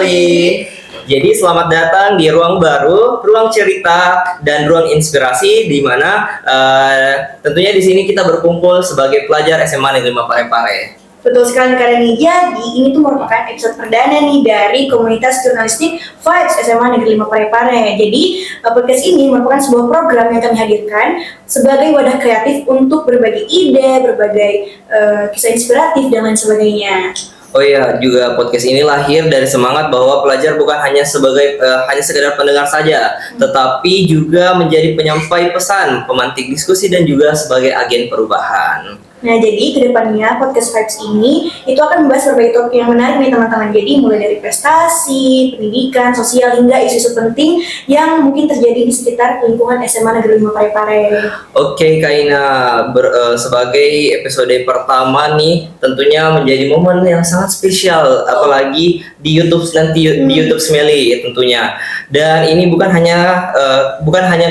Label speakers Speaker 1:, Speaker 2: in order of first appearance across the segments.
Speaker 1: kembali. Jadi selamat datang di ruang baru, ruang cerita dan ruang inspirasi di mana tentunya di sini kita berkumpul sebagai pelajar SMA Negeri 5 Parepare.
Speaker 2: Betul sekali Kak Dani. Jadi ini tuh merupakan episode perdana nih dari komunitas jurnalistik Vibes SMA Negeri 5 Parepare. Jadi podcast ini merupakan sebuah program yang kami hadirkan sebagai wadah kreatif untuk berbagi ide, berbagai kisah inspiratif dan lain sebagainya.
Speaker 1: Oh iya, juga podcast ini lahir dari semangat bahwa pelajar bukan hanya sebagai hanya sekedar pendengar saja, tetapi juga menjadi penyampai pesan, pemantik diskusi dan juga sebagai agen perubahan.
Speaker 2: Nah, jadi kedepannya podcast Vibes ini itu akan membahas berbagai topik yang menarik nih teman-teman. Jadi mulai dari prestasi, pendidikan, sosial hingga isu-isu penting yang mungkin terjadi di sekitar lingkungan SMA Negeri 5 Parepare.
Speaker 1: Oke, Kak Ina, sebagai episode pertama nih tentunya menjadi momen yang sangat spesial, apalagi di YouTube nanti di YouTube Smelly tentunya. Dan ini bukan hanya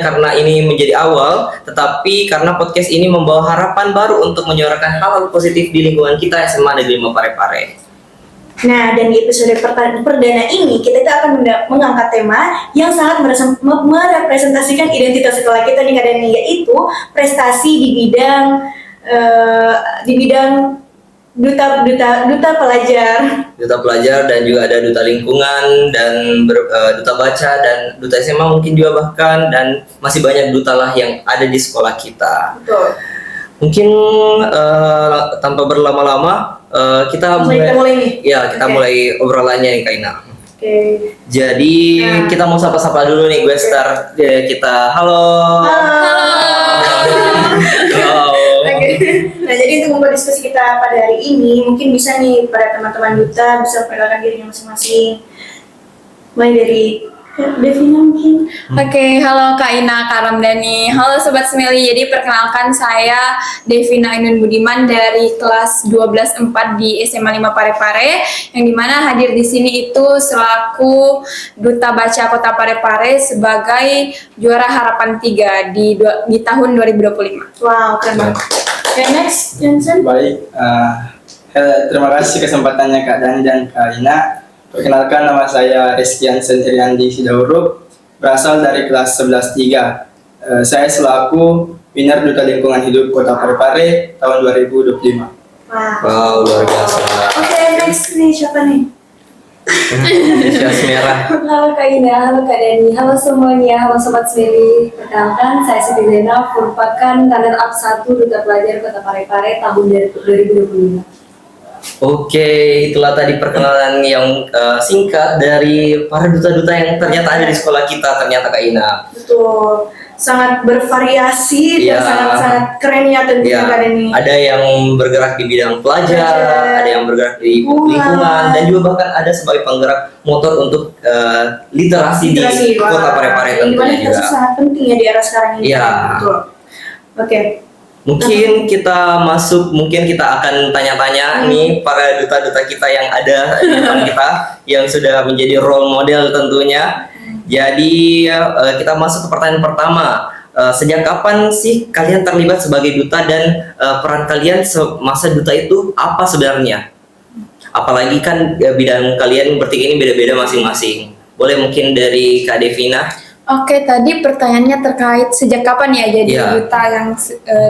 Speaker 1: karena ini menjadi awal, tetapi karena podcast ini membawa harapan baru untuk menyuarakan hal-hal positif di lingkungan kita SMA Negeri 5 Parepare.
Speaker 2: Nah, dan di episode perdana ini kita akan mengangkat tema yang sangat merepresentasikan identitas sekolah kita nih Kak Dani, yaitu prestasi di bidang duta pelajar.
Speaker 1: Duta pelajar dan juga ada duta lingkungan dan duta baca dan duta SMA mungkin juga bahkan, dan masih banyak duta lah yang ada di sekolah kita.
Speaker 2: Betul.
Speaker 1: Mungkin tanpa berlama-lama kita mulai nih. Ya, kita mulai obrolannya nih Kak Ina.
Speaker 2: Oke.
Speaker 1: Jadi kita mau sapa-sapa dulu nih, gue start kita. Halo.
Speaker 2: Nah, jadi untuk membuat diskusi kita pada hari ini, mungkin bisa nih pada teman-teman duta bisa memperkenalkan dirinya masing-masing. Mulai dari Devina mungkin.
Speaker 3: Oke, halo Kak Ina, Kak Ramdhani. Halo Sobat Smelly. Jadi perkenalkan saya Devina Ainun Budiman dari kelas 12/4 di SMA 5 Parepare, yang dimana hadir di sini itu selaku Duta Baca Kota Parepare sebagai juara Harapan 3 di tahun 2025.
Speaker 2: Wow, keren banget. Oke, next, Johnson.
Speaker 4: Baik, terima kasih kesempatannya Kak Dani dan Kak Ina. Perkenalkan, nama saya Rizky Hansen Iriandi Sidauruk, berasal dari kelas 11-3. Saya selaku winner Duta Lingkungan Hidup Kota Parepare tahun 2025.
Speaker 1: Wow, luar biasa.
Speaker 2: Oke, next nih, siapa nih?
Speaker 1: Jas merah.
Speaker 5: Halo Kak Ina, halo Kak Dani, halo semuanya, halo Sobat Smelly. Perkenalkan, saya Siti Zena, merupakan runner up 1 Duta Pelajar Kota Parepare tahun 2025.
Speaker 1: Oke, itulah tadi perkenalan yang singkat dari para duta-duta yang ternyata ada di sekolah kita, ternyata Kak Ina.
Speaker 2: Betul, sangat bervariasi dan sangat keren ya tentunya Kak Dani.
Speaker 1: Ada yang bergerak di bidang pelajar, ada yang bergerak di lingkungan, dan juga bahkan ada sebagai penggerak motor untuk literasi di Kota Parepare tentunya juga.
Speaker 2: Itu sangat penting ya di era sekarang ini.
Speaker 1: Iya.
Speaker 2: Betul. Oke.
Speaker 1: Mungkin kita akan tanya-tanya nih para duta-duta kita yang ada di depan kita, yang sudah menjadi role model tentunya. Jadi kita masuk ke pertanyaan pertama. Sejak kapan sih kalian terlibat sebagai duta, dan peran kalian semasa duta itu apa sebenarnya? Apalagi kan bidang kalian bertiga ini beda-beda masing-masing. Boleh mungkin dari Kak Devina?
Speaker 3: Oke, tadi pertanyaannya terkait sejak kapan ya jadi duta yang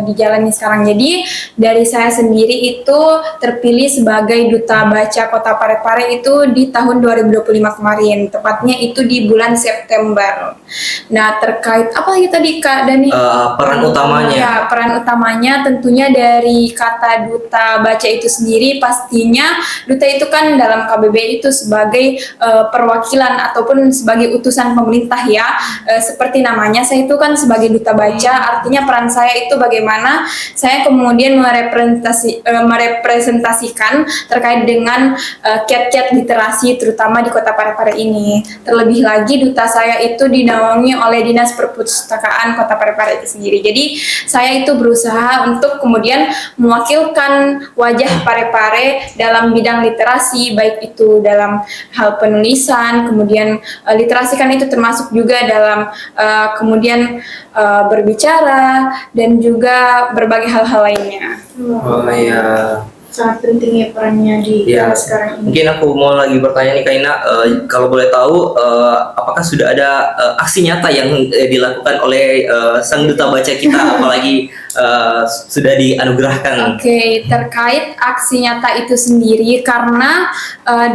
Speaker 3: dijalani sekarang. Jadi dari saya sendiri itu terpilih sebagai Duta Baca Kota Parepare itu di tahun 2025 kemarin, tepatnya itu di bulan September. Nah, terkait apa lagi tadi Kak Dani?
Speaker 1: Peran utamanya.
Speaker 3: Ya, peran utamanya tentunya dari kata Duta Baca itu sendiri, pastinya duta itu kan dalam KBBI itu sebagai perwakilan ataupun sebagai utusan pemerintah ya. Seperti namanya, saya itu kan sebagai duta baca, artinya peran saya itu bagaimana saya kemudian merepresentasikan terkait dengan kiat-kiat literasi terutama di Kota Parepare ini. Terlebih lagi duta saya itu dinaungi oleh Dinas Perpustakaan Kota Parepare itu sendiri. Jadi saya itu berusaha untuk kemudian mewakilkan wajah Parepare dalam bidang literasi, baik itu dalam hal penulisan, kemudian literasi kan itu termasuk juga dalam kemudian berbicara dan juga berbagai hal-hal lainnya.
Speaker 1: Oh iya.
Speaker 2: sangat penting ya perannya di
Speaker 1: Ya,
Speaker 2: era sekarang ini.
Speaker 1: mungkin aku mau lagi bertanya nih Kak Ina, kalau boleh tahu, apakah sudah ada aksi nyata yang dilakukan oleh sang duta baca kita, apalagi sudah dianugerahkan?
Speaker 3: Oke, terkait aksi nyata itu sendiri, karena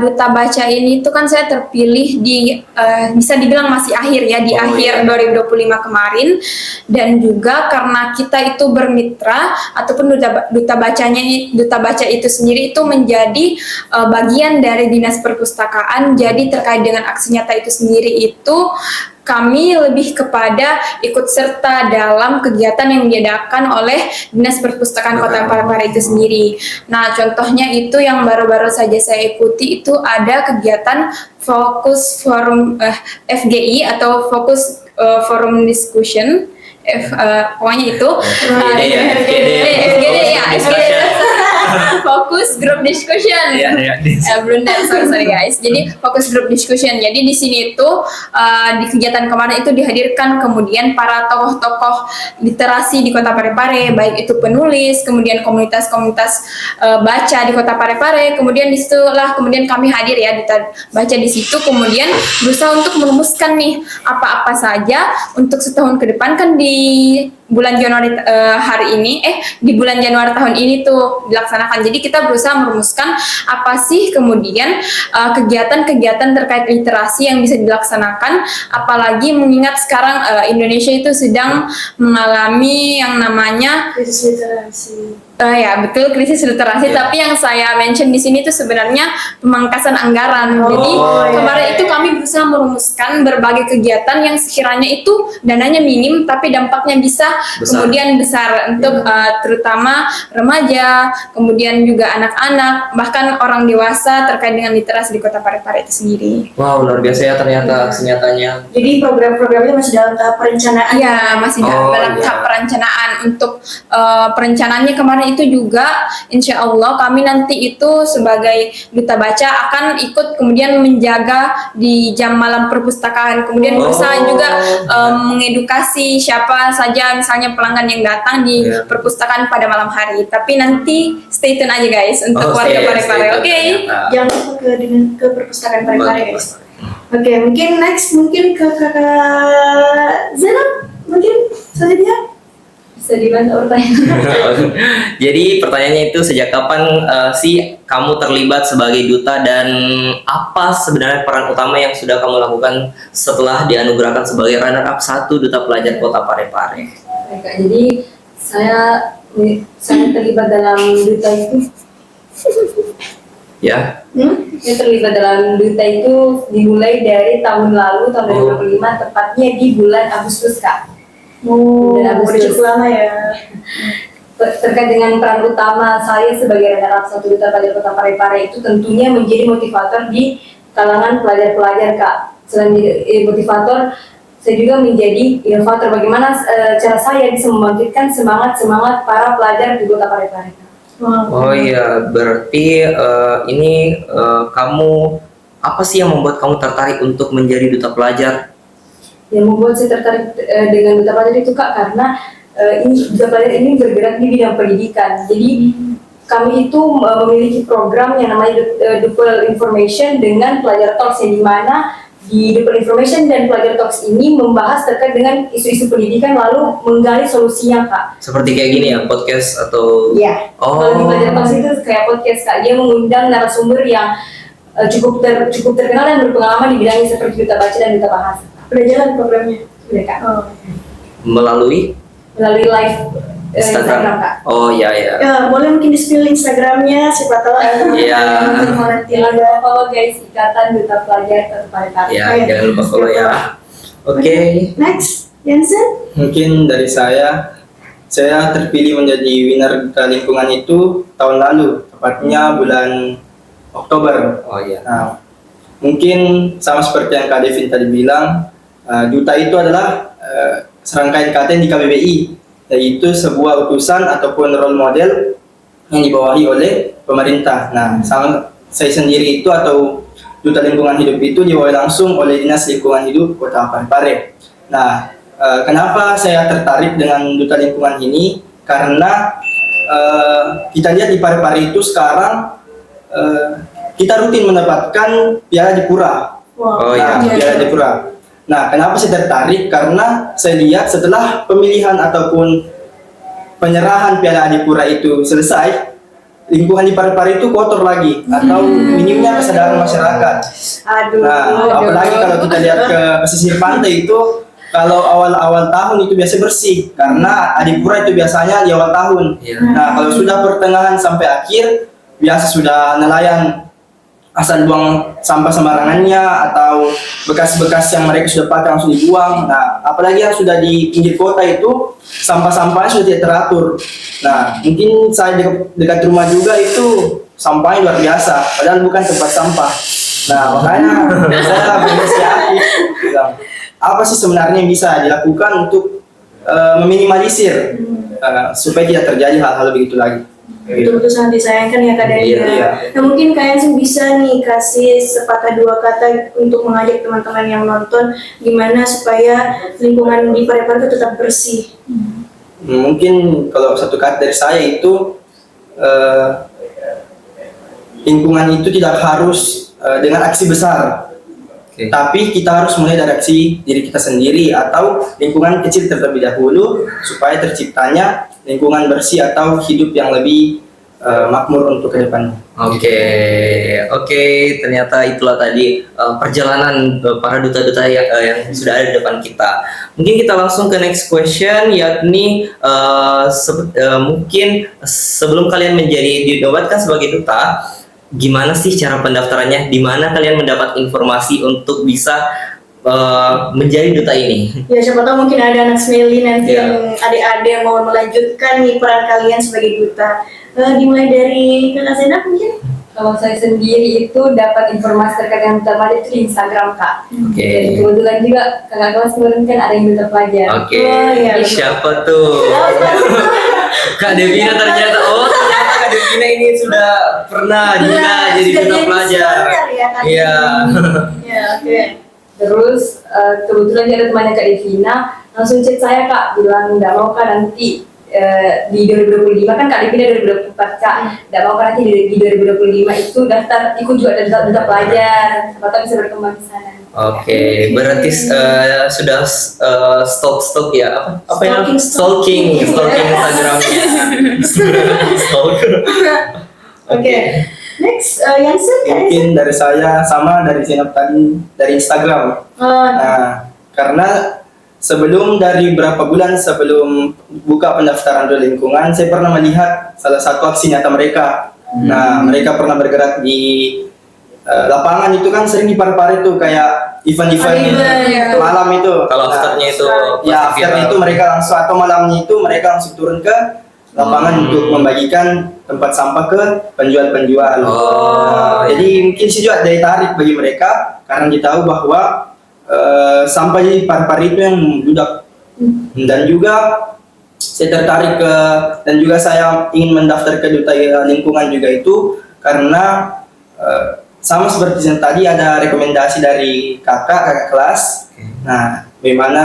Speaker 3: duta baca ini tuh kan saya terpilih di bisa dibilang masih akhir ya, di
Speaker 1: Oh,
Speaker 3: akhir
Speaker 1: iya.
Speaker 3: 2025 kemarin, dan juga karena kita itu bermitra ataupun duta baca itu sendiri itu menjadi bagian dari dinas perpustakaan. Jadi terkait dengan aksi nyata itu sendiri itu kami lebih kepada ikut serta dalam kegiatan yang diadakan oleh Dinas Perpustakaan Kota Parepare itu sendiri. Nah, contohnya itu yang baru-baru saja saya ikuti itu ada kegiatan fokus forum FGI atau fokus forum discussion. Pokoknya itu FGD ya, FGD fokus group discussion. Blunder, sorry guys. Jadi fokus group discussion. Jadi di sini itu di kegiatan kemarin itu dihadirkan kemudian para tokoh-tokoh literasi di Kota Parepare, baik itu penulis, kemudian komunitas-komunitas baca di Kota Parepare. Kemudian disitulah kemudian kami hadir ya, baca di situ. Kemudian berusaha untuk merumuskan nih apa-apa saja untuk setahun ke depan. Kan di bulan Januari di bulan Januari tahun ini tuh dilaksanakan. Jadi kita berusaha merumuskan apa sih kemudian kegiatan-kegiatan terkait literasi yang bisa dilaksanakan, apalagi mengingat sekarang Indonesia itu sedang mengalami yang namanya
Speaker 2: Krisis literasi.
Speaker 3: ya betul, krisis literasi. Tapi yang saya mention di sini tuh sebenarnya pemangkasan anggaran. Jadi kemarin itu kami berusaha merumuskan berbagai kegiatan yang sekiranya itu dananya minim tapi dampaknya bisa kemudian besar untuk terutama remaja, kemudian juga anak-anak, bahkan orang dewasa terkait dengan literasi di Kota Parepare itu sendiri.
Speaker 1: Wow, luar biasa ya ternyata senyatanya.
Speaker 2: Jadi program-programnya masih dalam tahap perencanaan.
Speaker 3: Iya, masih dalam tahap perencanaan. Untuk perencanaannya kemarin itu juga insya Allah kami nanti itu sebagai duta baca akan ikut kemudian menjaga di jam malam perpustakaan, kemudian berusaha juga mengedukasi siapa saja misalnya pelanggan yang datang di perpustakaan pada malam hari. Tapi nanti stay tune aja guys untuk warga Parepare. Oke.
Speaker 2: Jangan lupa ke perpustakaan Parepare guys. Oke, mungkin next ke kakak Zainab mungkin selanjutnya.
Speaker 5: Bisa dibantu pertanyaan.
Speaker 1: Jadi pertanyaannya itu sejak kapan sih kamu terlibat sebagai duta, dan apa sebenarnya peran utama yang sudah kamu lakukan setelah dianugerahkan sebagai runner-up 1 duta pelajar Kota Parepare?
Speaker 5: Baik, Kak. Jadi saya terlibat dalam duta itu.
Speaker 1: Ya.
Speaker 5: Saya terlibat dalam duta itu dimulai dari tahun lalu, tahun 2025, tepatnya di bulan Agustus, Kak.
Speaker 2: Udah cukup lama ya.
Speaker 5: Terkait dengan peran utama saya sebagai runner-up 1 duta pelajar Kota Parepare itu tentunya menjadi motivator di kalangan pelajar-pelajar, Kak. Selain motivator, saya juga menjadi inovator. Bagaimana cara saya bisa membangkitkan semangat para pelajar di Kota Parepare, Kak.
Speaker 1: Oh iya, berarti ini kamu, apa sih yang membuat kamu tertarik untuk menjadi duta pelajar?
Speaker 5: Yang membuat saya tertarik dengan duta pelajar itu, Kak, karena duta pelajar ini bergerak di bidang pendidikan. Jadi kami itu memiliki program yang namanya Duple Information dengan Pelajar Talks, yang dimana di Duple Information dan Pelajar Talks ini membahas terkait dengan isu-isu pendidikan lalu menggali solusinya, Kak.
Speaker 1: Seperti kayak gini ya, podcast atau?
Speaker 5: Iya. Kalau di Pelajar Talks itu kayak podcast, Kak. Dia mengundang narasumber yang cukup terkenal dan berpengalaman di bidangnya seperti duta baca dan duta bahasa.
Speaker 2: Udah jalan programnya.
Speaker 5: Udah, Kak.
Speaker 1: Melalui
Speaker 5: live Instagram, Kak.
Speaker 1: Oh iya ya.
Speaker 2: Ya, boleh mungkin di-spill Instagramnya, siapa tahu
Speaker 1: Iya.
Speaker 2: nanti
Speaker 5: Jangan lupa
Speaker 2: ada.
Speaker 5: follow guys, Ikatan Duta Pelajar Kota Parepare.
Speaker 1: Ya, jangan lupa follow ya. Oke.
Speaker 2: Next, Yansen.
Speaker 4: Mungkin dari saya terpilih menjadi winner duta lingkungan itu tahun lalu, tepatnya bulan Oktober.
Speaker 1: Oh iya.
Speaker 4: Nah, mungkin sama seperti yang Kak Devin tadi bilang, duta itu adalah serangkaian kata di KBBI, yaitu sebuah utusan ataupun role model yang dibawahi oleh pemerintah. Nah, saya sendiri itu atau duta lingkungan hidup itu dibawahi langsung oleh Dinas Lingkungan Hidup Kota Parepare. Nah, kenapa saya tertarik dengan duta lingkungan ini? Karena kita lihat di Parepare itu sekarang kita rutin mendapatkan Piala Dipura.
Speaker 1: Oh
Speaker 4: Nah,
Speaker 1: iya.
Speaker 4: Piala Dipura. Nah, kenapa saya tertarik? Karena saya lihat setelah pemilihan ataupun penyerahan Piala Adipura itu selesai, lingkungan di Parepare itu kotor lagi atau minimnya kesadaran masyarakat.
Speaker 2: Aduh.
Speaker 4: Nah, apalagi kalau kita lihat ke pesisir pantai itu, kalau awal-awal tahun itu biasa bersih karena Adipura itu biasanya di awal tahun.
Speaker 1: Iya.
Speaker 4: Nah, kalau sudah pertengahan sampai akhir, biasa sudah nelayan asal buang sampah sembarangannya atau bekas-bekas yang mereka sudah pakai langsung dibuang. Nah, apalagi yang sudah di pinggir kota itu sampah-sampahnya sudah tidak teratur. Nah, mungkin saya dekat rumah juga itu sampahnya luar biasa, padahal bukan tempat sampah. Nah, makanya saya berinisiatif bilang, apa sih sebenarnya yang bisa dilakukan untuk meminimalisir supaya tidak terjadi hal-hal begitu lagi.
Speaker 2: Betul-betul sangat disayangkan ya Kak Dania.
Speaker 4: Iya.
Speaker 2: Nah mungkin Kak Yansen bisa nih kasih sepatah dua kata untuk mengajak teman-teman yang nonton gimana supaya lingkungan di Parepare itu tetap bersih.
Speaker 4: Mungkin kalau satu kata dari saya itu lingkungan itu tidak harus dengan aksi besar,
Speaker 1: Oke.
Speaker 4: tapi kita harus mulai dari aksi diri kita sendiri atau lingkungan kecil terlebih dahulu supaya terciptanya lingkungan bersih atau hidup yang lebih makmur untuk kedepannya.
Speaker 1: Oke, ternyata itulah tadi perjalanan para duta-duta yang sudah ada di depan kita. Mungkin kita langsung ke next question, yakni mungkin sebelum kalian dinobatkan sebagai duta, gimana sih cara pendaftarannya? Di mana kalian mendapat informasi untuk bisa menjadi duta ini?
Speaker 2: Ya siapa tahu mungkin ada anak Smeli nanti
Speaker 1: Iya.
Speaker 2: yang adik-adik yang mau melanjutkan nih peran kalian sebagai duta. Dimulai dari Kakak Zainab mungkin?
Speaker 5: Kalau saya sendiri itu dapat informasi terkait dengan duta pelajar itu di Instagram Kak.
Speaker 1: Oke.
Speaker 5: Dan kebetulan juga kakak kelas kemarin kan ada yang duta pelajar.
Speaker 1: Oke,
Speaker 2: Oh, iya.
Speaker 1: siapa tuh? Kak Devina ternyata Kak Devina ini sudah pernah juga jadi
Speaker 2: sudah
Speaker 1: duta
Speaker 2: jadi
Speaker 1: pelajar.
Speaker 2: speaker ya, Kak
Speaker 1: Iya.
Speaker 2: Ya oke.
Speaker 5: Terus kebetulan ada temannya Kak Devina langsung chat saya Kak bilang nggak mau Kak nanti di 2025 kan Kak Devina 2024 Kak nggak mau Kak nanti di 2025 itu daftar ikut juga duta pelajar siapa tahu bisa berkembang di sana.
Speaker 1: Oke, berarti sudah stalk ya apa ya?
Speaker 2: Stalking.
Speaker 1: Stalking Instagramnya. Stalker.
Speaker 2: Oke. Next, Yansen Kak
Speaker 4: Mungkin dari saya sama dari Zainab tadi dari Instagram. Nah, karena dari berapa bulan sebelum buka pendaftaran duta lingkungan, saya pernah melihat salah satu aksi nyata mereka. Nah, mereka pernah bergerak di lapangan itu kan sering di Parepare itu kayak event-event
Speaker 2: Event,
Speaker 4: malam itu.
Speaker 1: Kalau afternya itu
Speaker 4: Ya,
Speaker 1: pasti
Speaker 4: after
Speaker 1: viral.
Speaker 4: itu mereka langsung atau malamnya itu mereka langsung turun ke lapangan untuk membagikan tempat sampah ke penjual-penjual.
Speaker 1: Oh,
Speaker 4: Jadi mungkin sih juga daya tarik bagi mereka karena kita tahu bahwa sampah di Parepare itu yang membludak. Dan juga saya tertarik dan juga saya ingin mendaftar ke duta lingkungan juga itu karena sama seperti yang tadi ada rekomendasi dari kakak kelas. Nah, bagaimana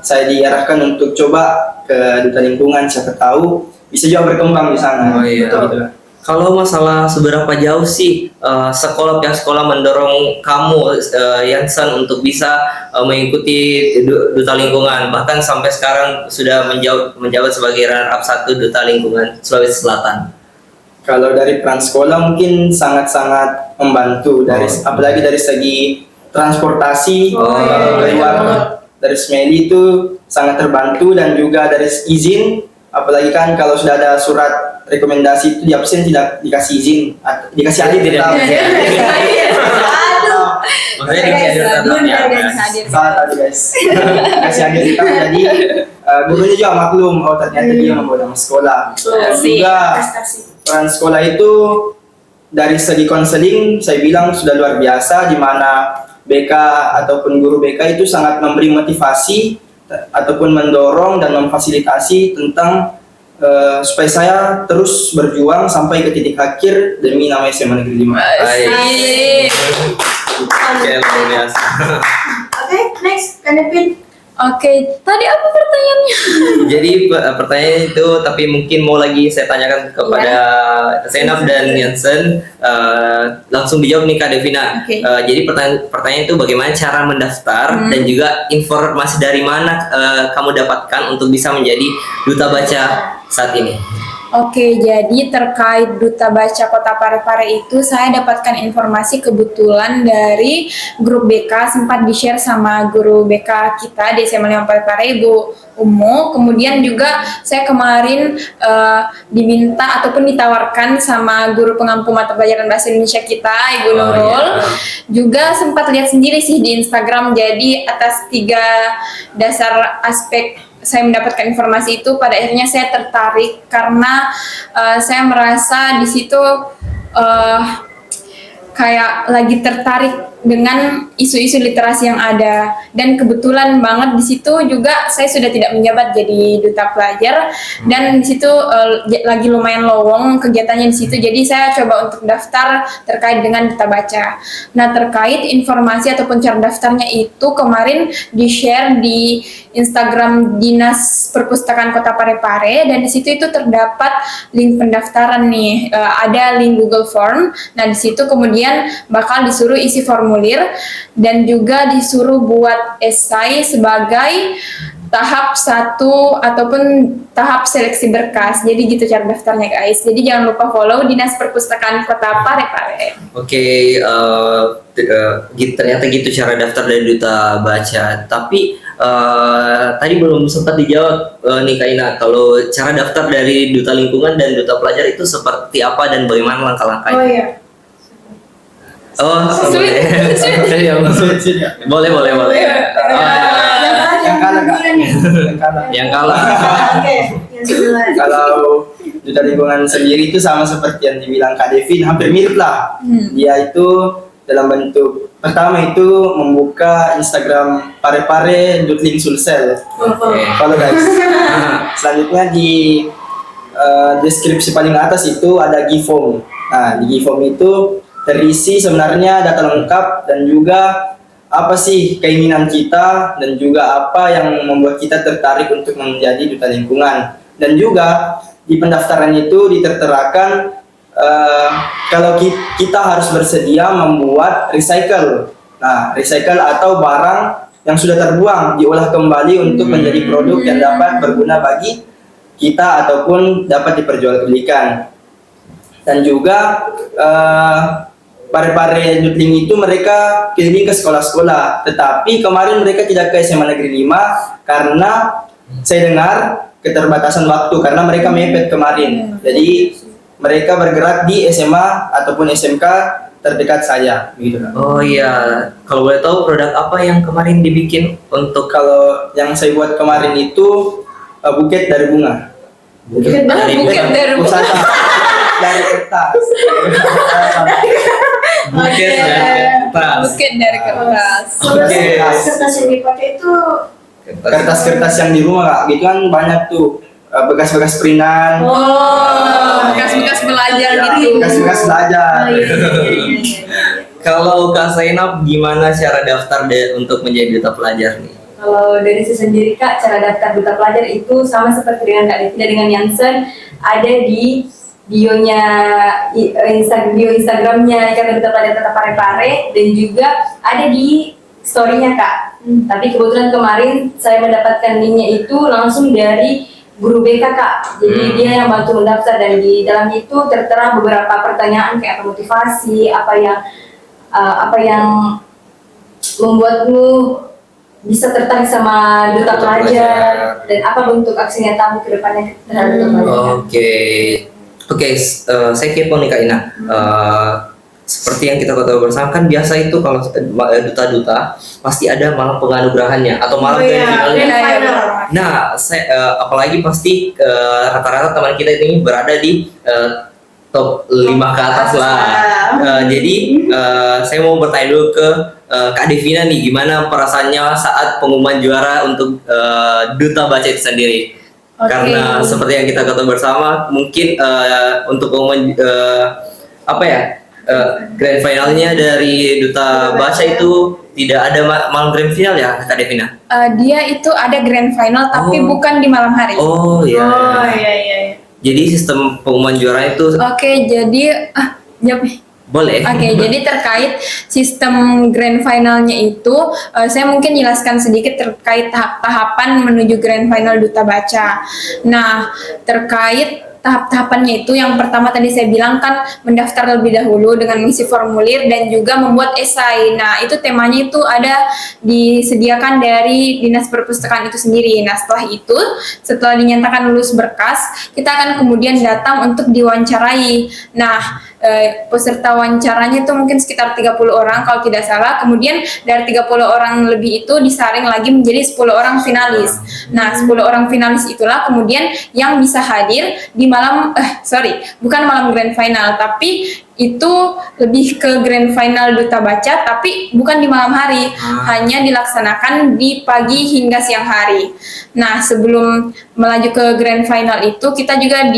Speaker 4: saya diarahkan untuk coba ke duta lingkungan, siapa tahu bisa juga berkembang di sana.
Speaker 1: Oh, iya.
Speaker 4: Gitu.
Speaker 1: Kalau masalah seberapa jauh sih pihak sekolah mendorong kamu Yansen untuk bisa mengikuti duta lingkungan, bahkan sampai sekarang sudah menjabat sebagai runner up 1 duta lingkungan Sulawesi Selatan.
Speaker 4: Kalau dari peran sekolah mungkin sangat-sangat membantu apalagi dari segi transportasi keluar dari Smeli itu sangat terbantu dan juga dari izin, apalagi kan kalau sudah ada surat rekomendasi itu di absen tidak dikasih izin, dikasih adik
Speaker 1: Tidak.
Speaker 4: tetap.
Speaker 2: Aduh.
Speaker 1: Maksudnya dikasih tetap ya.
Speaker 4: Salah tadi guys, dikasih adik tetap jadi gurunya juga maklum ternyata dia membawa nama sekolah. Dan juga
Speaker 2: Prestasi.
Speaker 4: peran sekolah itu dari segi konseling saya bilang sudah luar biasa, di mana BK ataupun guru BK itu sangat memberi motivasi ataupun mendorong dan memfasilitasi tentang supaya saya terus berjuang sampai ke titik akhir demi nama SMA Negeri 5.
Speaker 1: Baik. Oke, luar biasa.
Speaker 2: Oke, next, Kak Devin.
Speaker 3: Oke, tadi apa pertanyaannya?
Speaker 1: Jadi pertanyaan itu, tapi mungkin mau lagi saya tanyakan kepada Zainab dan Yansen. Langsung dijawab nih Kak Devina.
Speaker 3: Oke.
Speaker 1: Jadi pertanyaan itu bagaimana cara mendaftar dan juga informasi dari mana kamu dapatkan untuk bisa menjadi duta baca saat ini.
Speaker 3: Oke, jadi terkait Duta Baca Kota Parepare itu saya dapatkan informasi kebetulan dari grup BK, sempat di-share sama guru BK kita di SMA 5 Parepare, Ibu Umu. Kemudian juga saya kemarin diminta ataupun ditawarkan sama guru pengampu mata pelajaran bahasa Indonesia kita, Ibu Nurul. Juga sempat lihat sendiri sih di Instagram, jadi atas 3 dasar aspek saya mendapatkan informasi itu, pada akhirnya saya tertarik karena saya merasa di situ kayak lagi tertarik dengan isu-isu literasi yang ada, dan kebetulan banget di situ juga saya sudah tidak menjabat jadi duta pelajar, dan di situ lagi lumayan lowong kegiatannya di situ, jadi saya coba untuk daftar terkait dengan duta baca. Nah, terkait informasi ataupun cara daftarnya itu kemarin di-share di Instagram Dinas Perpustakaan Kota Parepare, dan di situ itu terdapat link pendaftaran nih, ada link Google Form. Nah, di situ kemudian bakal disuruh isi formulir dan juga disuruh buat esai sebagai tahap 1 ataupun tahap seleksi berkas. Jadi gitu cara daftarnya guys. Jadi jangan lupa follow Dinas Perpustakaan Kota Parepare.
Speaker 1: Oke, ternyata gitu cara daftar dari duta baca. Tapi tadi belum sempat dijawab nih Kak Ina, kalau cara daftar dari duta lingkungan dan duta pelajar itu seperti apa dan bagaimana langkah-langkahnya?
Speaker 2: Oh iya.
Speaker 1: Oh, boleh. boleh.
Speaker 4: Yang kalah Kak.
Speaker 1: Yang kalah.
Speaker 2: Oke, yang sebelah.
Speaker 4: Kalau duta lingkungan sendiri itu sama seperti yang dibilang Kak Devin, hampir mirip lah. Dia itu dalam bentuk pertama itu membuka Instagram Parepare.link.sulsel. Kalau guys, selanjutnya di deskripsi paling atas itu ada Giform. Nah, di Giform itu terisi sebenarnya data lengkap dan juga apa sih keinginan kita dan juga apa yang membuat kita tertarik untuk menjadi duta lingkungan. Dan juga di pendaftaran itu diterterakan kalau kita harus bersedia membuat recycle. Nah, recycle atau barang yang sudah terbuang diolah kembali untuk menjadi produk yang dapat berguna bagi kita ataupun dapat diperjualbelikan. Dan juga Parepare Dutling itu mereka keliling ke sekolah-sekolah, tetapi kemarin mereka tidak ke SMA Negeri 5 karena saya dengar keterbatasan waktu karena mereka mepet kemarin. Jadi mereka bergerak di SMA ataupun SMK terdekat saya, gitu kan.
Speaker 1: Oh iya, kalau boleh tahu produk apa yang kemarin dibikin untuk
Speaker 4: Kalau yang saya buat kemarin itu buket dari bunga.
Speaker 3: Buket dari bunga.
Speaker 4: Usaha dari kertas.
Speaker 1: buket dan kertas?
Speaker 3: Buket dari kertas.
Speaker 1: Oke.
Speaker 2: Kertas yang dipakai itu
Speaker 4: Kertas-kertas yang di rumah Kak, gitu kan banyak tuh bekas-bekas printan.
Speaker 3: Bekas-bekas belajar gitu.
Speaker 4: Bekas-bekas belajar.
Speaker 1: Kalau Kak Zainab, gimana cara daftar untuk menjadi duta pelajar nih?
Speaker 5: Kalau dari saya sendiri Kak, cara daftar duta pelajar itu sama seperti dengan Kak Devina dengan Yansen, ada di bio-nya bio Instagramnya Ikatan Duta Pelajar Kota Parepare, dan juga ada di story-nya Kak. Tapi kebetulan kemarin saya mendapatkan linknya itu langsung dari guru BK Kak. Jadi dia yang bantu mendaftar, dan di dalam itu tertera beberapa pertanyaan kayak motivasi, apa yang membuatmu bisa tertarik sama duta pelajar, dan apa bentuk aksi nyatamu ke depannya terhadap duta pelajar.
Speaker 1: Oke, saya kepo nih Kak Ina. Seperti yang kita ketahui bersama kan biasa itu kalau duta-duta pasti ada malam penganugerahannya atau malam grand finalnya. Nah, apalagi pasti rata-rata teman kita ini berada di top 5 ke atas lah. Jadi saya mau bertanya dulu ke Kak Devina nih, gimana perasaannya saat pengumuman juara untuk duta baca itu sendiri? Karena seperti yang kita ketahui bersama, mungkin untuk pengumuman grand finalnya dari duta baca itu tidak ada malam grand final ya Kak Devina?
Speaker 3: Dia itu ada grand final tapi
Speaker 1: Oh.
Speaker 3: bukan di malam hari.
Speaker 1: Oh iya.
Speaker 2: Oh iya iya. Iya.
Speaker 1: Jadi sistem pengumuman juara itu
Speaker 3: Oke, jadi jawab nih.
Speaker 1: boleh.
Speaker 3: Oke, jadi terkait sistem grand finalnya itu, saya mungkin jelaskan sedikit terkait tahap-tahapan menuju grand final Duta Baca. Nah, terkait tahap-tahapannya itu, yang pertama tadi saya bilang kan mendaftar terlebih dahulu dengan mengisi formulir dan juga membuat esai. Nah, itu temanya itu ada disediakan dari Dinas Perpustakaan itu sendiri. Nah, setelah dinyatakan lulus berkas, kita akan kemudian datang untuk diwawancarai. Nah, peserta wawancaranya itu mungkin sekitar 30 orang kalau tidak salah. Kemudian dari 30 orang lebih itu disaring lagi menjadi 10 orang finalis. Nah, 10 orang finalis itulah kemudian yang bisa hadir di bukan malam grand final, tapi itu lebih ke grand final Duta Baca, tapi bukan di malam hari, hanya dilaksanakan di pagi hingga siang hari. Nah, sebelum melaju ke grand final itu, kita juga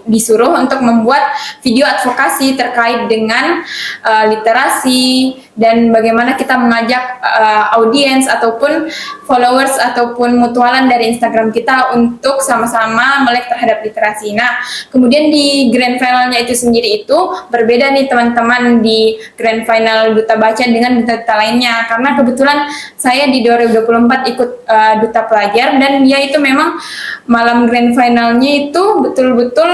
Speaker 3: disuruh untuk membuat video advokasi terkait dengan literasi dan bagaimana kita mengajak audiens ataupun followers ataupun mutualan dari Instagram kita untuk sama-sama melek terhadap literasi. Nah, kemudian di grand finalnya itu sendiri itu berbeda nih teman-teman di grand final Duta Baca dengan duta-duta lainnya, karena kebetulan saya di 2024 ikut duta pelajar dan dia itu memang malam grand finalnya itu betul-betul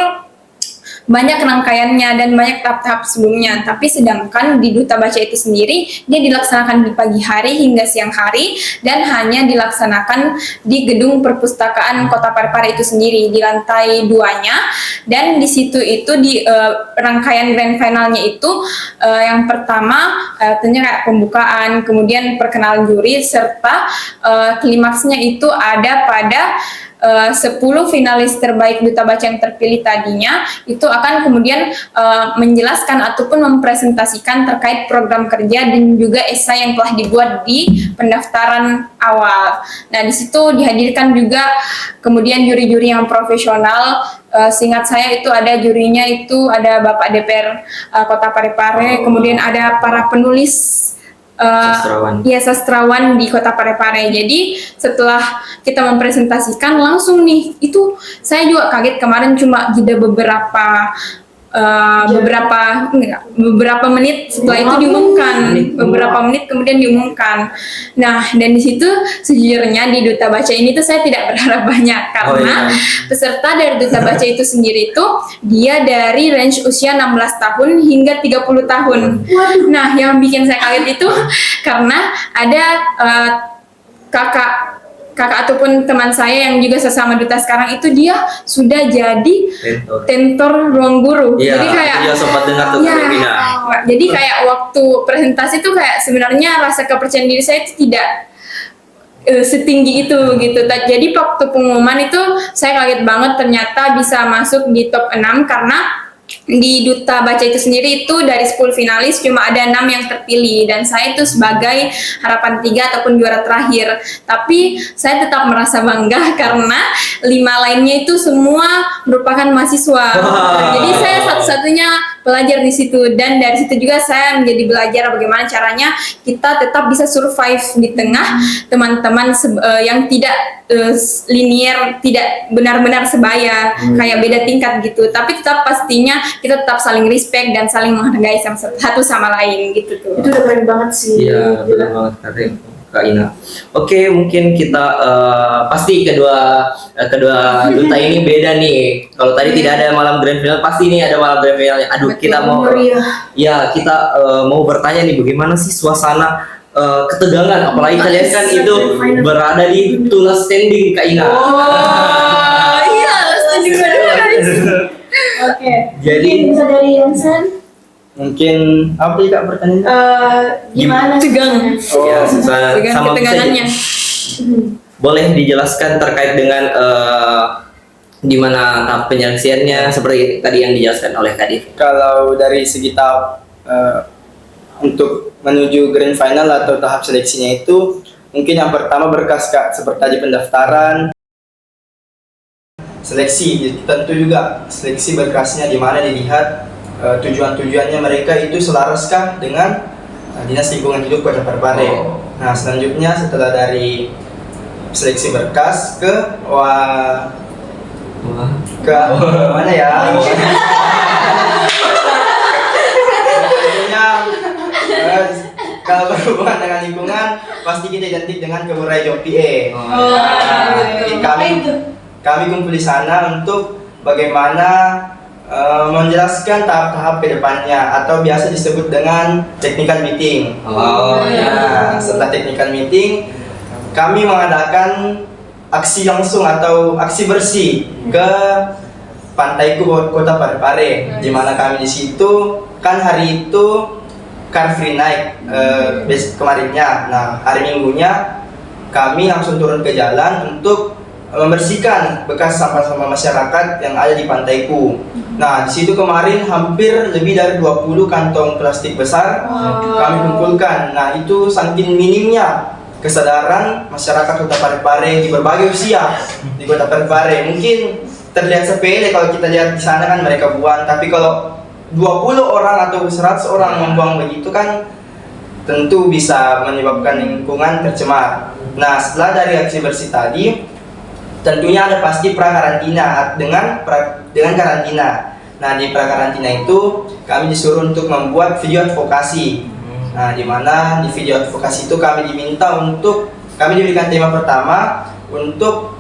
Speaker 3: banyak rangkaiannya dan banyak tahap-tahap sebelumnya. Tapi sedangkan di Duta Baca itu sendiri, dia dilaksanakan di pagi hari hingga siang hari dan hanya dilaksanakan di gedung perpustakaan Kota Parepare itu sendiri, di lantai 2-nya. Dan di situ itu di rangkaian grand finalnya itu yang pertama tentunya kayak pembukaan, kemudian perkenalan juri, serta klimaksnya itu ada pada 10 finalis terbaik Duta Baca yang terpilih tadinya itu akan kemudian menjelaskan ataupun mempresentasikan terkait program kerja dan juga esai yang telah dibuat di pendaftaran awal. Nah, di situ dihadirkan juga kemudian juri-juri yang profesional. Seingat saya itu ada jurinya itu ada Bapak DPR Kota Parepare, kemudian ada para penulis sastrawan di Kota Parepare. Jadi setelah kita mempresentasikan langsung nih, itu saya juga kaget kemarin cuma jeda beberapa menit setelah itu diumumkan, beberapa menit kemudian diumumkan. Nah, dan di situ sejujurnya di Duta Baca ini tuh saya tidak berharap banyak karena peserta dari Duta Baca itu sendiri itu dia dari range usia 16 tahun hingga 30 tahun. Nah, yang bikin saya kaget itu karena ada kakak ataupun teman saya yang juga sesama duta sekarang itu dia sudah jadi tentor ruang guru.
Speaker 1: Iya,
Speaker 3: jadi kayak
Speaker 1: dia sempat dengar tuh
Speaker 3: jadi kayak waktu presentasi tuh kayak sebenarnya rasa kepercayaan diri saya itu tidak setinggi itu gitu. Jadi waktu pengumuman itu saya kaget banget ternyata bisa masuk di top 6 karena di Duta Baca itu sendiri itu dari 10 finalis cuma ada 6 yang terpilih dan saya itu sebagai harapan 3 ataupun juara terakhir. Tapi saya tetap merasa bangga karena 5 lainnya itu semua merupakan mahasiswa. Jadi saya satu-satunya pelajar di situ dan dari situ juga saya menjadi belajar bagaimana caranya kita tetap bisa survive di tengah teman-teman yang tidak linier, tidak benar-benar sebaya, kayak beda tingkat gitu. Tapi tetap pastinya kita tetap saling respect dan saling menghargai satu sama lain gitu tuh.
Speaker 2: Itu udah keren banget sih.
Speaker 1: Iya, benar banget Kak Ina. Oke, mungkin kita pasti kedua duta ini beda nih. Kalau tadi tidak ada malam grand final, pasti ini ada malam grand finalnya. Aduh, kita mau mau bertanya nih, bagaimana sih suasana ketegangan, apalagi kalian kan itu berada di tunas standing Kak Ina.
Speaker 2: Iya, standing Oke.
Speaker 1: Jadi
Speaker 2: bisa dari Yansen.
Speaker 4: Mungkin apa ya Kak pertanyaan?
Speaker 2: Gimana?
Speaker 3: Tegang.
Speaker 1: ya, sama
Speaker 3: ketegangannya.
Speaker 1: boleh dijelaskan terkait dengan gimana tahap penyeleksiannya seperti tadi yang dijelaskan oleh Kak Div.
Speaker 4: Kalau dari segi tahap untuk menuju grand final atau tahap seleksinya itu mungkin yang pertama berkas Kak, seperti tadi pendaftaran, seleksi tentu juga seleksi berkasnya di mana dilihat tujuan-tujuannya mereka itu selaraskah dengan Dinas Lingkungan Hidup Kota Parepare.
Speaker 1: Oh.
Speaker 4: Nah, selanjutnya setelah dari seleksi berkas ke mana ya? Selanjutnya kalau berhubungan dengan lingkungan pasti kita identik dengan Keburai Jopie. Kami kumpul di sana untuk bagaimana menjelaskan tahap-tahap ke depannya atau biasa disebut dengan technical meeting. Nah, setelah technical meeting kami mengadakan aksi langsung atau aksi bersih ke Pantai Kota Parepare, di mana kami di situ kan hari itu Car Free Night kemarinnya. Nah, hari Minggunya kami langsung turun ke jalan untuk membersihkan bekas sampah-sampah masyarakat yang ada di Pantaiku. Nah, di situ kemarin hampir lebih dari 20 kantong plastik besar kami kumpulkan. Nah, itu saking minimnya kesadaran masyarakat Kota Parepare di berbagai usia di Kota Parepare. Mungkin terlihat sepele kalau kita lihat di sana kan mereka buang, tapi kalau 20 orang atau 100 orang membuang begitu kan tentu bisa menyebabkan lingkungan tercemar. Nah, setelah dari aksi bersih tadi, tentunya ada pasti prakarantina dengan karantina. Nah, di prakarantina itu kami disuruh untuk membuat video advokasi. Nah, di mana di video advokasi itu kami diberikan tema pertama untuk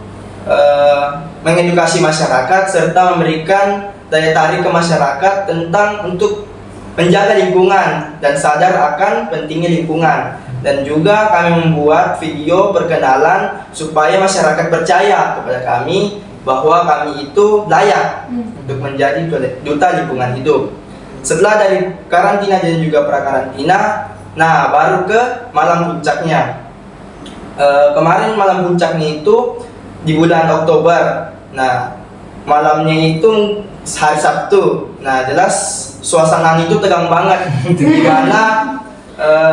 Speaker 4: mengedukasi masyarakat serta memberikan daya tarik ke masyarakat tentang untuk menjaga lingkungan dan sadar akan pentingnya lingkungan. Dan juga kami membuat video perkenalan supaya masyarakat percaya kepada kami bahwa kami itu layak untuk menjadi duta lingkungan hidup. Setelah dari karantina dan juga prakarantina, nah baru ke malam puncaknya. Kemarin malam puncaknya itu di bulan Oktober. Nah, malamnya itu hari Sabtu. Nah, jelas suasana itu tegang banget. Di mana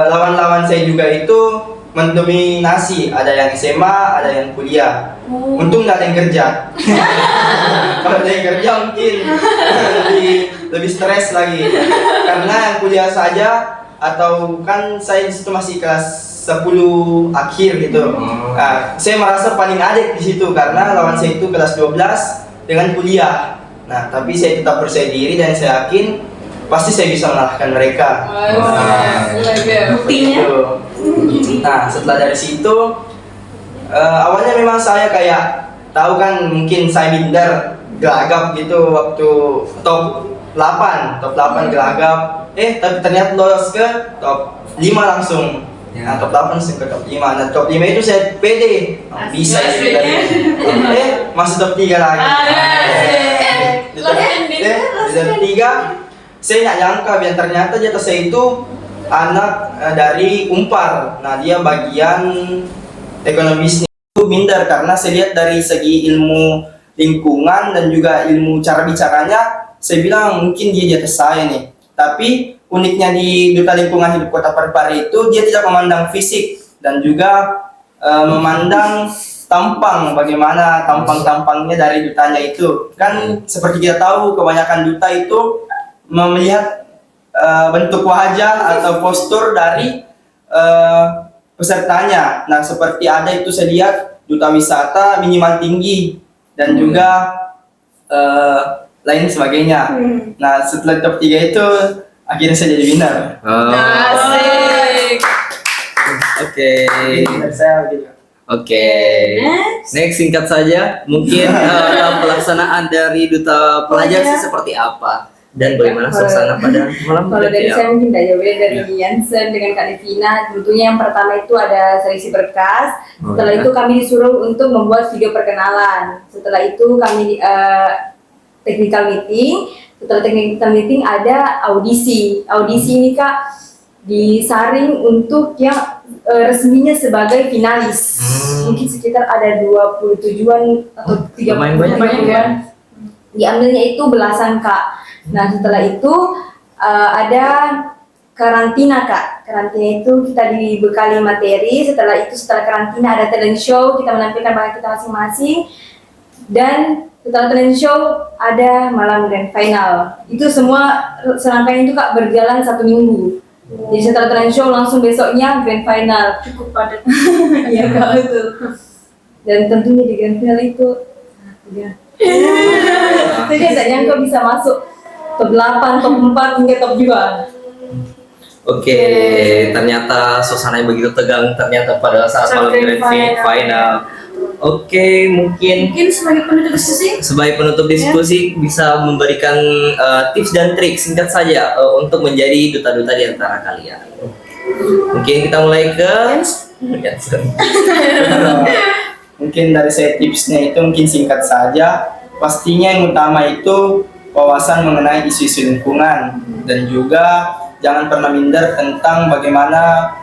Speaker 4: lawan-lawan saya juga itu mendominasi, ada yang SMA, ada yang kuliah. Untung nggak ada yang kerja. Kalau ada yang kerja mungkin lebih stres lagi. Karena yang kuliah saja atau kan saya di situ masih kelas 10 akhir gitu. Nah, saya merasa paling adik di situ karena lawan saya itu kelas 12 dengan kuliah. Nah, tapi saya tetap percaya diri dan saya yakin pasti saya bisa mengalahkan mereka.
Speaker 2: Buktinya.
Speaker 4: Nah, setelah dari situ awalnya memang saya kayak tahu kan mungkin saya minder, gelagap gitu waktu top 8 gelagap. Tapi ternyata lolos ke top 5 langsung. Nah, top 8 langsung ke top 5. Nah, top 5 itu saya pede. Bisa ya. Masih top 3 lagi. Di top 3 saya nggak nyangka biar ternyata di atas saya itu anak dari Unpar. Nah, dia bagian ekonomisnya itu minder karena saya lihat dari segi ilmu lingkungan dan juga ilmu cara bicaranya, saya bilang mungkin dia di atas saya nih. Tapi uniknya di Duta Lingkungan Hidup Kota Parepare itu dia tidak memandang fisik dan juga memandang tampang, bagaimana tampang-tampangnya dari dutanya itu. Kan seperti kita tahu kebanyakan duta itu melihat bentuk wajah atau postur dari pesertanya. Nah, seperti ada itu saya lihat duta wisata minimal tinggi dan juga lain sebagainya. Nah, setelah top 3 itu akhirnya saya jadi winner.
Speaker 3: Asik.
Speaker 1: Oke. Oke.
Speaker 2: Next.
Speaker 1: Next, singkat saja. Mungkin pelaksanaan dari duta pelajar sih seperti apa dan bagaimana suasana pada malam
Speaker 5: Kalau dari
Speaker 1: tadi?
Speaker 5: saya mungkin tidak jauh beda dari Jansen dengan Kak Devina. Tentunya yang pertama itu ada seleksi berkas. Setelah itu kami disuruh untuk membuat video perkenalan. Setelah itu kami technical meeting. Setelah technical meeting ada audisi. Audisi ini Kak disaring untuk yang resminya sebagai finalis. Mungkin sekitar ada 27-an atau 30
Speaker 1: Lumayan banyak ya.
Speaker 5: Diambilnya itu belasan Kak. Nah, setelah itu ada karantina Kak. Karantina itu kita dibekali materi. Setelah karantina ada talent show, kita menampilkan bakat kita masing-masing. Dan setelah talent show ada malam grand final. Itu semua serangkaian itu Kak berjalan 1 minggu. Jadi setelah talent show langsung besoknya grand final.
Speaker 2: Cukup padat.
Speaker 5: Iya Kak, betul. Dan tentunya di grand final itu ya. Saya tidak nyangka bisa masuk top 8, top 4 hingga top 2.
Speaker 1: Oke, ternyata suasananya begitu tegang ternyata pada saat malam grand final. Oke, mungkin
Speaker 2: Sebagai penutup diskusi,
Speaker 1: sebagai penutup diskusi bisa memberikan tips dan trik singkat saja untuk menjadi duta-duta di antara kalian. Mungkin kita mulai ke Jansen.
Speaker 4: Mungkin dari saya tipsnya itu mungkin singkat saja. Pastinya yang utama itu wawasan mengenai isu-isu lingkungan, dan juga jangan pernah minder tentang bagaimana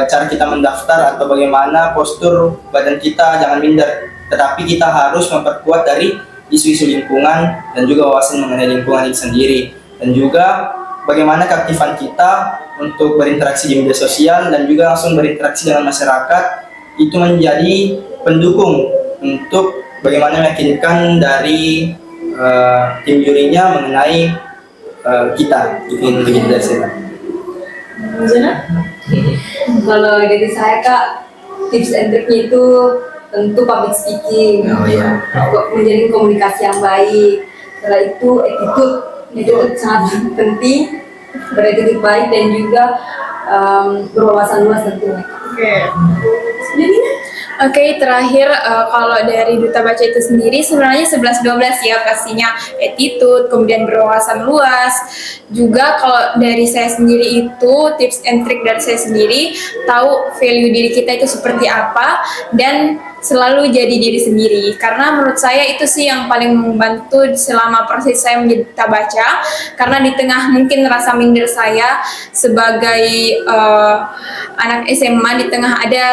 Speaker 4: cara kita mendaftar atau bagaimana postur badan kita, jangan minder. Tetapi kita harus memperkuat dari isu-isu lingkungan dan juga wawasan mengenai lingkungan itu sendiri. Dan juga bagaimana keaktifan kita untuk berinteraksi di media sosial dan juga langsung berinteraksi dengan masyarakat itu menjadi pendukung untuk bagaimana meyakinkan dari tim jurinya mengenai kita. Mungkin begitu dari saya.
Speaker 2: Zona?
Speaker 5: Kalau dari saya Kak, tips and triknya itu tentu public speaking,
Speaker 1: Oh, iya.
Speaker 5: menjalin komunikasi yang baik. Setelah itu attitude sangat penting, berattitude baik dan juga berwawasan luas tentunya.
Speaker 2: Oke. Jadi
Speaker 3: Oke, terakhir kalau dari Duta Baca itu sendiri sebenarnya 11-12 ya pastinya attitude, kemudian berwawasan luas. Juga kalau dari saya sendiri itu tips and trick dari saya sendiri, tahu value diri kita itu seperti apa dan selalu jadi diri sendiri. Karena menurut saya itu sih yang paling membantu selama proses saya menjadi Duta Baca. Karena di tengah mungkin rasa minder saya sebagai anak SMA, di tengah ada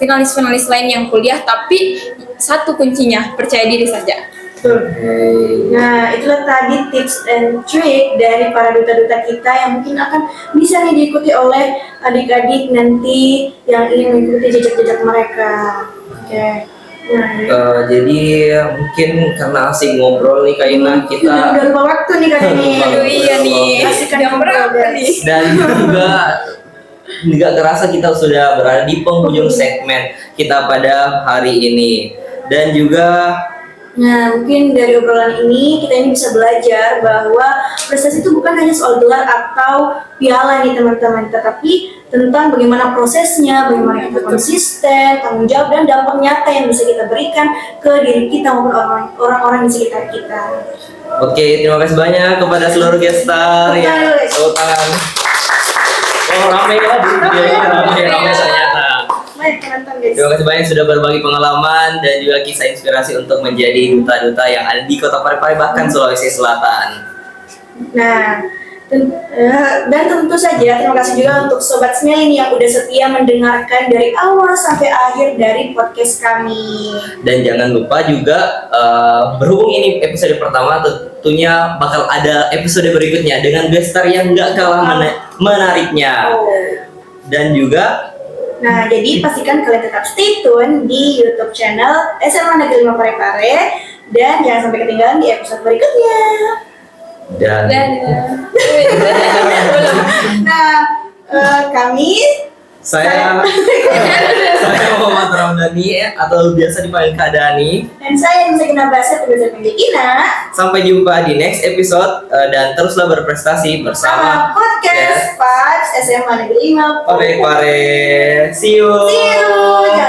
Speaker 3: finalis-finalis lain yang kuliah, tapi satu kuncinya percaya diri saja.
Speaker 2: Nah, itulah tadi tips and trick dari para duta-duta kita yang mungkin akan bisa nih diikuti oleh adik-adik nanti yang ingin mengikuti jejak-jejak mereka. Oke. Nah,
Speaker 1: Jadi mungkin karena asik ngobrol nih Kak Ina, kita
Speaker 2: udah lupa waktu nih kali ini.
Speaker 1: Aduh,
Speaker 3: iya nih.
Speaker 2: Asik kan
Speaker 3: Jam berapa nih?
Speaker 1: dan juga nggak kerasa kita sudah berada di penghujung segmen kita pada hari ini. Dan juga
Speaker 2: Nah, mungkin dari obrolan ini kita ini bisa belajar bahwa prestasi itu bukan hanya soal gelar atau piala nih teman-teman, tetapi tentang bagaimana prosesnya, bagaimana kita konsisten, tanggung jawab dan dampak nyata yang bisa kita berikan ke diri kita maupun orang-orang di sekitar kita.
Speaker 1: oke, terima kasih banyak kepada seluruh guest star ya. Tepuk tangan. Oh, ramai ya di studio ini, ramai ternyata.
Speaker 2: Baik, penonton guys.
Speaker 1: Terima kasih banyak sudah berbagi pengalaman dan juga kisah inspirasi untuk menjadi duta-duta yang ada di Kota Parepare bahkan Sulawesi Selatan.
Speaker 2: Nah, dan tentu saja terima kasih juga untuk Sobat Smell ini yang udah setia mendengarkan dari awal sampai akhir dari podcast kami.
Speaker 1: Dan jangan lupa juga berhubung ini episode pertama, tentunya bakal ada episode berikutnya dengan guest star yang nggak kalah menariknya. Dan juga
Speaker 2: Nah, jadi pastikan kalian tetap stay tune di YouTube channel SMA Negeri 5 Parepare dan jangan sampai ketinggalan di episode berikutnya.
Speaker 1: dan
Speaker 2: Nah, kami
Speaker 1: saya Muhammad Ramdhani atau biasa dipanggil Kak Dani.
Speaker 2: dan saya Nusa Gina Baset tugasnya Pendik Ina
Speaker 1: Sampai jumpa di next episode dan teruslah berprestasi bersama
Speaker 2: sama podcast Vibes SMA Negeri 5
Speaker 1: Parepare. See you.
Speaker 2: See you.